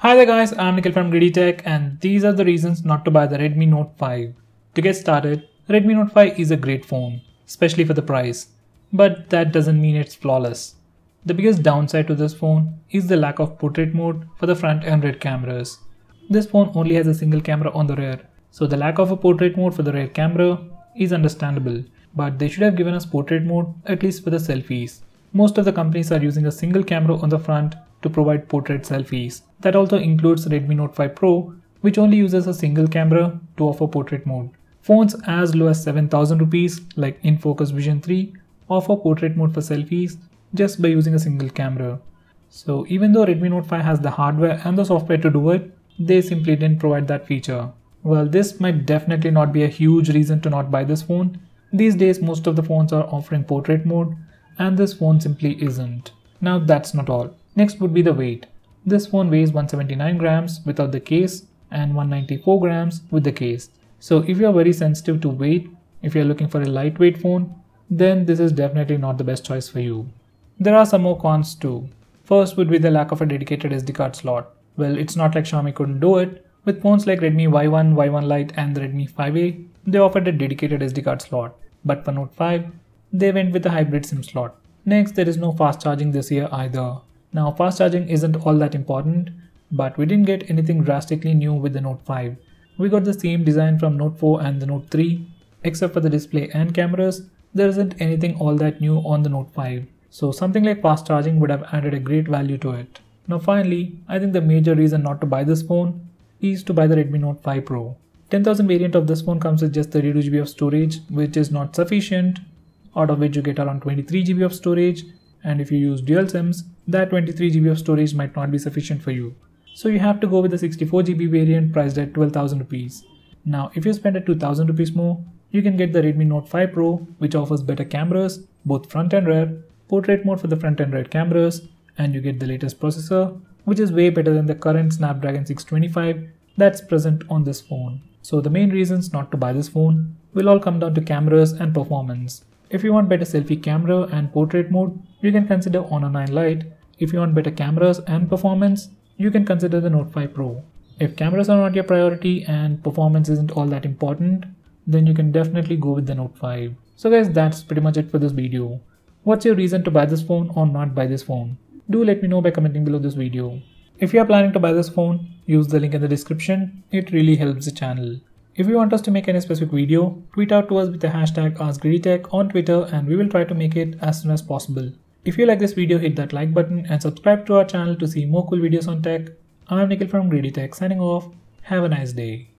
Hi there guys, I'm Nikhil from GreedyTech and these are the reasons not to buy the Redmi Note 5. To get started, Redmi Note 5 is a great phone, especially for the price. But that doesn't mean it's flawless. The biggest downside to this phone is the lack of portrait mode for the front and rear cameras. This phone only has a single camera on the rear, so the lack of a portrait mode for the rear camera is understandable. But they should have given us portrait mode at least for the selfies. Most of the companies are using a single camera on the front to provide portrait selfies. That also includes Redmi Note 5 Pro, which only uses a single camera to offer portrait mode. Phones as low as 7,000 rupees like InFocus Vision 3 offer portrait mode for selfies just by using a single camera. So even though Redmi Note 5 has the hardware and the software to do it, they simply didn't provide that feature. Well, this might definitely not be a huge reason to not buy this phone. These days most of the phones are offering portrait mode and this phone simply isn't. Now that's not all. Next would be the weight. This phone weighs 179 grams without the case and 194 grams with the case. So if you are very sensitive to weight, if you are looking for a lightweight phone, then this is definitely not the best choice for you. There are some more cons too. First would be the lack of a dedicated SD card slot. Well, it's not like Xiaomi couldn't do it. With phones like Redmi Y1, Y1 Lite and the Redmi 5A, they offered a dedicated SD card slot. But for Note 5, they went with a hybrid SIM slot. Next, there is no fast charging this year either. Now, fast charging isn't all that important, but we didn't get anything drastically new with the Note 5. We got the same design from Note 4 and the Note 3, except for the display and cameras, there isn't anything all that new on the Note 5. So something like fast charging would have added a great value to it. Now finally, I think the major reason not to buy this phone is to buy the Redmi Note 5 Pro. 10,000 variant of this phone comes with just 32 GB of storage, which is not sufficient, out of which you get around 23 GB of storage, and if you use dual SIMs, that 23 GB of storage might not be sufficient for you. So you have to go with the 64 GB variant priced at 12,000 rupees. Now if you spend at 2,000 rupees more, you can get the Redmi Note 5 Pro, which offers better cameras, both front and rear, portrait mode for the front and rear cameras, and you get the latest processor, which is way better than the current Snapdragon 625 that's present on this phone. So the main reasons not to buy this phone will all come down to cameras and performance. If you want better selfie camera and portrait mode, you can consider Honor 9 Lite. If you want better cameras and performance, you can consider the Note 5 Pro. If cameras are not your priority and performance isn't all that important, then you can definitely go with the Note 5. So guys, that's pretty much it for this video. What's your reason to buy this phone or not buy this phone? Do let me know by commenting below this video. If you are planning to buy this phone, use the link in the description. It really helps the channel. If you want us to make any specific video, tweet out to us with the hashtag AskGreedyTech on Twitter and we will try to make it as soon as possible. If you like this video, hit that like button and subscribe to our channel to see more cool videos on tech. I'm Nikhil from GreedyTech signing off. Have a nice day.